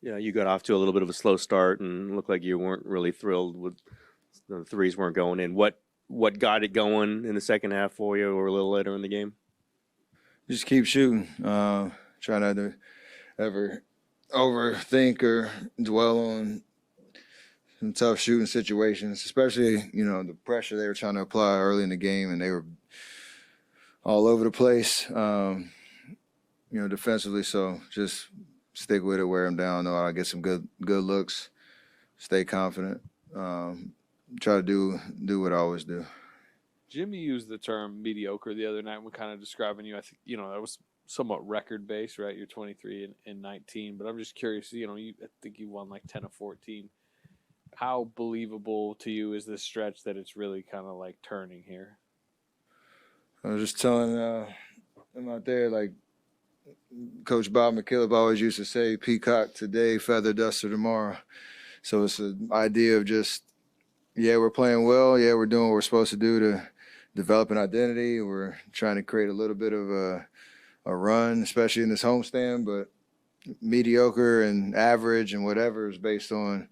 Yeah, you got off to a little bit of a slow start and looked like you weren't really thrilled with the threes weren't going in. What got it going in the second half for you, or a little later in the game? Just keep shooting. Try not to ever overthink or dwell on some tough shooting situations, especially, the pressure they were trying to apply early in the game, and they were all over the place, defensively. So just stick with it, wear them down, know I get some good looks, stay confident, try to do what I always do. Jimmy used the term mediocre the other night when kind of describing you. I think, that was somewhat record based, right? You're 23 and 19, but I'm just curious, I think you won like 10 of 14. How believable to you is this stretch that it's really kind of like turning here? I was just telling them out there, like Coach Bob McKillop always used to say, peacock today, feather duster tomorrow. So it's an idea of just, yeah, we're playing well. Yeah, we're doing what we're supposed to do to develop an identity. We're trying to create a little bit of a run, especially in this homestand, but mediocre and average and whatever is based on,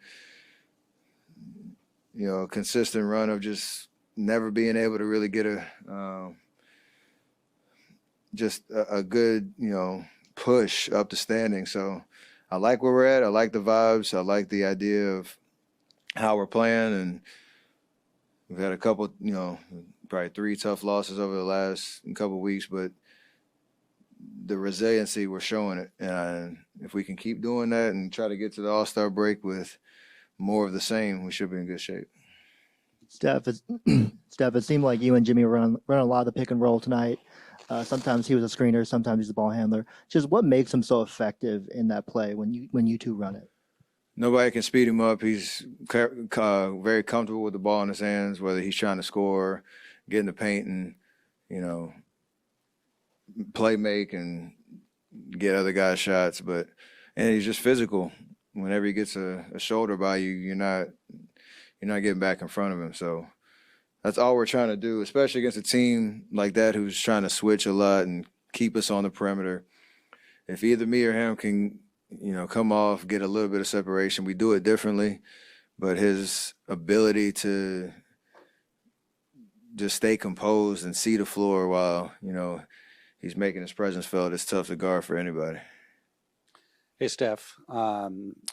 a consistent run of just never being able to really get a good, push up the standing. So I like where we're at. I like the vibes. I like the idea of how we're playing. And we've had a couple, probably 3 tough losses over the last couple of weeks, but the resiliency, we're showing it. And if we can keep doing that and try to get to the All-Star break with more of the same, we should be in good shape. Steph, it seemed like you and Jimmy run a lot of the pick and roll tonight. Sometimes he was a screener, sometimes he's a ball handler. Just what makes him so effective in that play when you two run it? Nobody can speed him up. He's very comfortable with the ball in his hands, whether he's trying to score, get in the paint, and play make and get other guys shots. And he's just physical. Whenever he gets a shoulder by you, you're not getting back in front of him. So that's all we're trying to do, especially against a team like that who's trying to switch a lot and keep us on the perimeter. If either me or him can, come off, get a little bit of separation, we do it differently. But his ability to just stay composed and see the floor while, he's making his presence felt, it's tough to guard for anybody. Hey, Steph,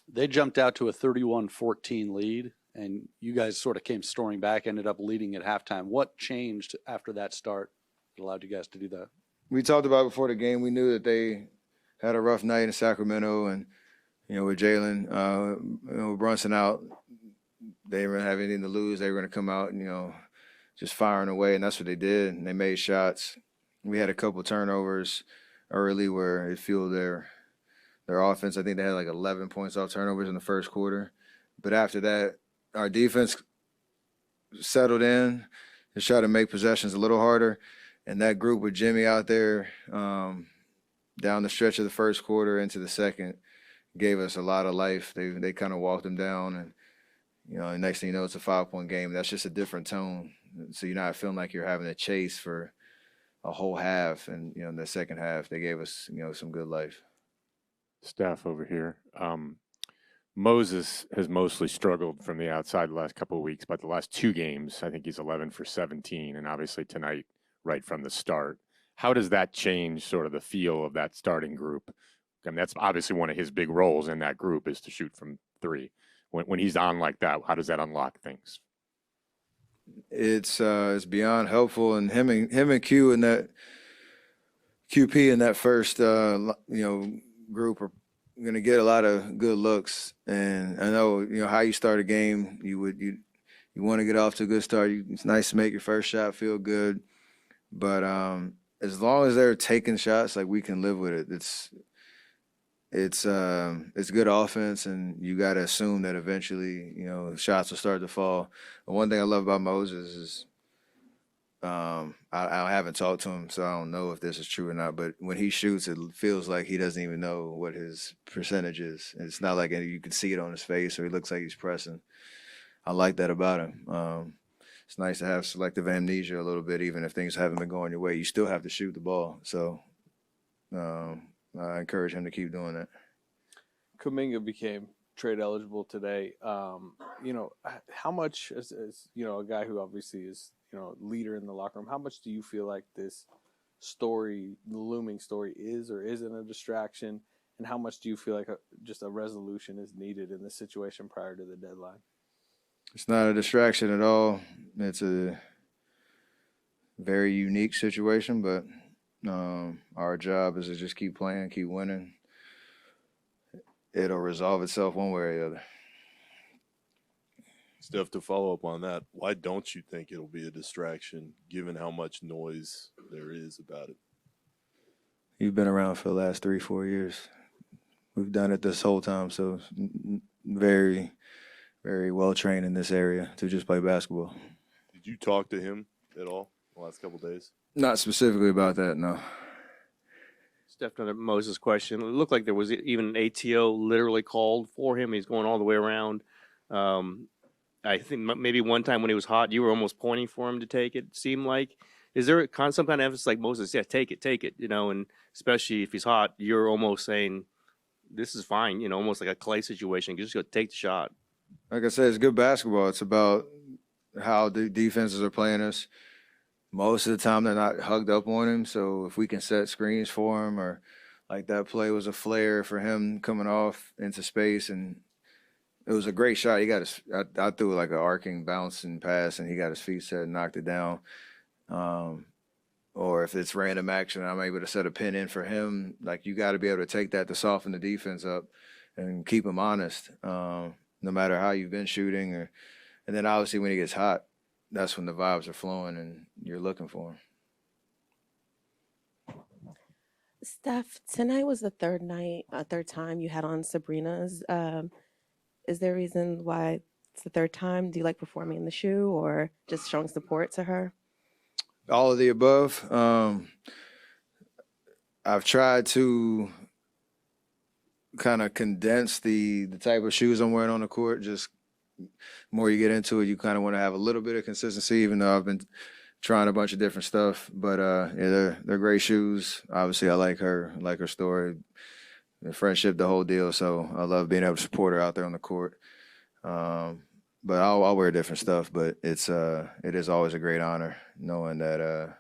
they jumped out to a 31-14 lead, and you guys sort of came storming back, ended up leading at halftime. What changed after that start that allowed you guys to do that? We talked about before the game. We knew that they had a rough night in Sacramento, and, with Jalen, with Brunson out, they didn't really have anything to lose. They were going to come out and, just firing away, and that's what they did. And they made shots. We had a couple turnovers early where it fueled their offense. I think they had like 11 points off turnovers in the first quarter. But after that, our defense settled in and tried to make possessions a little harder. And that group with Jimmy out there down the stretch of the first quarter into the second gave us a lot of life. They kind of walked them down. And, the next thing you know, it's a 5-point game. That's just a different tone. So you're not feeling like you're having to chase for a whole half. And, in the second half, they gave us, some good life. Steph over here. Moses has mostly struggled from the outside the last couple of weeks, but the last 2 games, I think he's 11 for 17, and obviously tonight, right from the start. How does that change sort of the feel of that starting group? I mean, that's obviously one of his big roles in that group is to shoot from 3. When he's on like that, how does that unlock things? It's beyond helpful, and him and Q in that QP in that first group are going to get a lot of good looks. And I know how you start a game. You want to get off to a good start. It's nice to make your first shot feel good, but as long as they're taking shots, like, we can live with it. It's good offense, and you got to assume that eventually shots will start to fall. The one thing I love about Moses is I haven't talked to him, so I don't know if this is true or not, but when he shoots, it feels like he doesn't even know what his percentage is. It's not like you can see it on his face or he looks like he's pressing. I like that about him. It's nice to have selective amnesia a little bit, even if things haven't been going your way. You still have to shoot the ball. So I encourage him to keep doing that. Kuminga became trade eligible today. You know, how much, as you know, a guy who obviously is, you know, leader in the locker room, how much do you feel like this story, the looming story, is or isn't a distraction? And how much do you feel like just a resolution is needed in this situation prior to the deadline? It's not a distraction at all. It's a very unique situation, but our job is to just keep playing, keep winning. It'll resolve itself one way or the other. Steph, to follow up on that, why don't you think it'll be a distraction given how much noise there is about it? You've been around for the last 3-4 years. We've done it this whole time, so very, very well trained in this area to just play basketball. Did you talk to him at all the last couple of days? Not specifically about that, no. Steph, to Moses' question, it looked like there was even an ATO literally called for him. He's going all the way around. I think maybe one time when he was hot, you were almost pointing for him to take it, seemed like. Is there some kind of emphasis like Moses, yeah, take it, you know, and especially if he's hot, you're almost saying, this is fine, you know, almost like a Clay situation. You just go take the shot. Like I said, it's good basketball. It's about how the defenses are playing us. Most of the time, they're not hugged up on him. So if we can set screens for him, or like that play was a flare for him coming off into space, and it was a great shot. He got his. I threw like an arcing bouncing pass, and he got his feet set and knocked it down. Or if it's random action, I'm able to set a pin in for him. Like, you got to be able to take that to soften the defense up and keep him honest, no matter how you've been shooting. And then obviously when he gets hot, that's when the vibes are flowing and you're looking for him. Steph, tonight was the third time you had on Sabrina's. Is there a reason why it's the third time? Do you like performing in the shoe or just showing support to her? All of the above. I've tried to kind of condense the type of shoes I'm wearing on the court. Just the more you get into it, you kind of want to have a little bit of consistency, even though I've been trying a bunch of different stuff. But yeah, they're great shoes. Obviously, I like her story, the friendship, the whole deal. So I love being able to support her out there on the court. But I'll wear different stuff. But it is always a great honor knowing that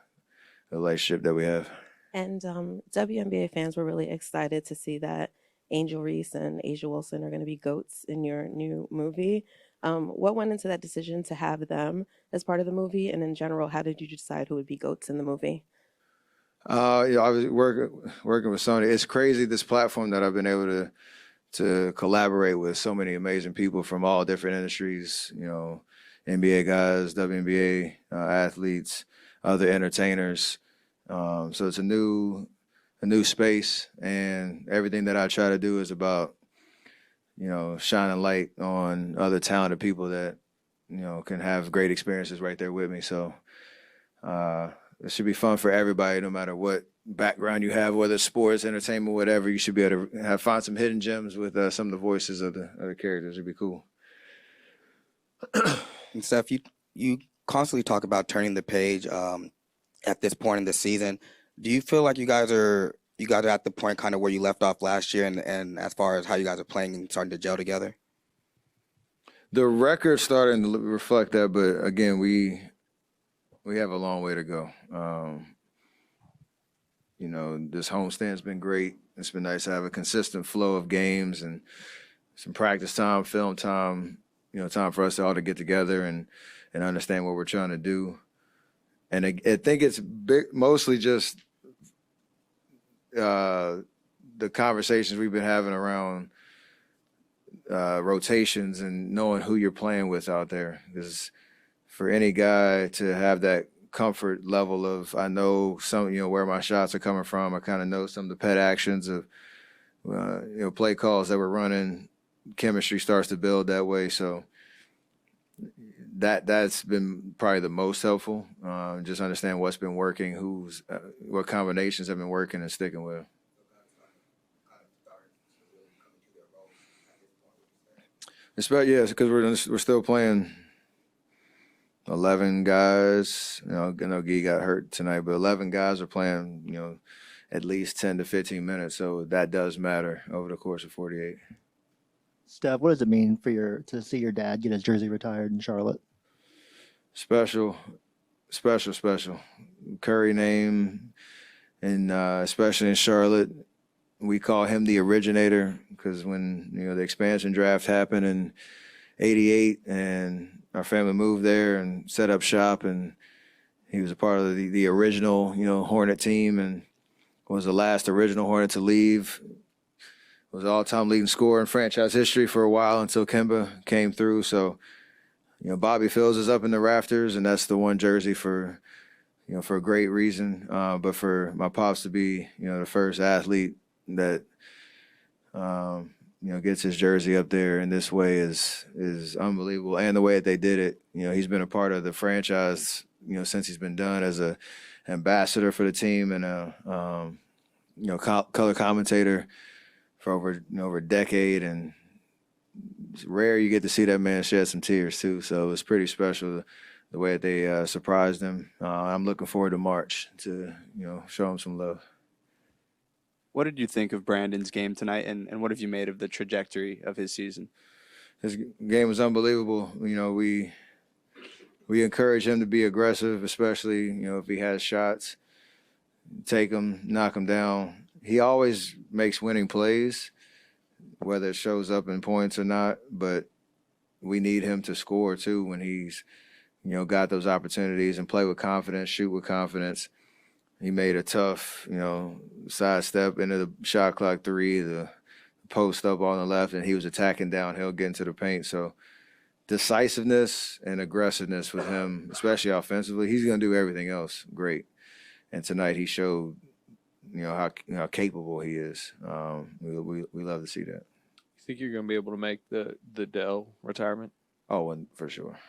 relationship that we have. And WNBA fans were really excited to see that Angel Reese and Asia Wilson are going to be GOATs in your new movie. What went into that decision to have them as part of the movie? And in general, how did you decide who would be GOATs in the movie? I was working with Sony. It's crazy, this platform that I've been able to collaborate with so many amazing people from all different industries, you know, NBA guys, WNBA athletes, other entertainers. So it's a new space, and everything that I try to do is about, you know, shining light on other talented people that, you know, can have great experiences right there with me. So it should be fun for everybody, no matter what background you have, whether it's sports, entertainment, whatever. You should be able to find some hidden gems with some of the voices of the characters. It'd be cool. And Steph, you constantly talk about turning the page at this point in the season. Do you feel like you guys are at the point kind of where you left off last year, and as far as how you guys are playing and starting to gel together? The record's starting to reflect that, but again, we have a long way to go. You know, this homestand's been great. It's been nice to have a consistent flow of games and some practice time, film time, you know, time for us all to get together and understand what we're trying to do. And I think it's mostly just the conversations we've been having around rotations and knowing who you're playing with out there. Because for any guy to have that comfort level of, I know some, you know, where my shots are coming from. I kind of know some of the pet actions of, you know, play calls that we're running. Chemistry starts to build that way. So that's been probably the most helpful. Just understand what's been working, what combinations have been working and sticking with. Yes, because we're still playing 11 guys. You know, I know Guy got hurt tonight, but 11 guys are playing, you know, at least 10 to 15 minutes. So that does matter over the course of 48. Steph, what does it mean to see your dad get his jersey retired in Charlotte? Special, special, special. Curry name, and especially in Charlotte, we call him the originator because when the expansion draft happened in '88, and our family moved there and set up shop, and he was a part of the original Hornet team, and was the last original Hornet to leave. Was all-time leading scorer in franchise history for a while until Kemba came through. So, Bobby Phills is up in the rafters, and that's the one jersey for a great reason. But for my pops to be, the first athlete that, gets his jersey up there in this way is unbelievable. And the way that they did it, he's been a part of the franchise, since he's been done as a ambassador for the team and a, color commentator for over a decade, and it's rare you get to see that man shed some tears too. So it's pretty special the way that they surprised him. I'm looking forward to March to show him some love. What did you think of Brandon's game tonight, and what have you made of the trajectory of his season? His game was unbelievable. We encourage him to be aggressive, especially if he has shots, take them, knock them down. He always makes winning plays, whether it shows up in points or not, but we need him to score too when he's, got those opportunities, and play with confidence, shoot with confidence. He made a tough, sidestep into the shot clock three, the post up on the left, and he was attacking downhill, getting to the paint. So decisiveness and aggressiveness with him, especially offensively, he's going to do everything else great. And tonight he showed how capable he is. We love to see that. You think you're going to be able to make the Dell retirement? Oh, and for sure.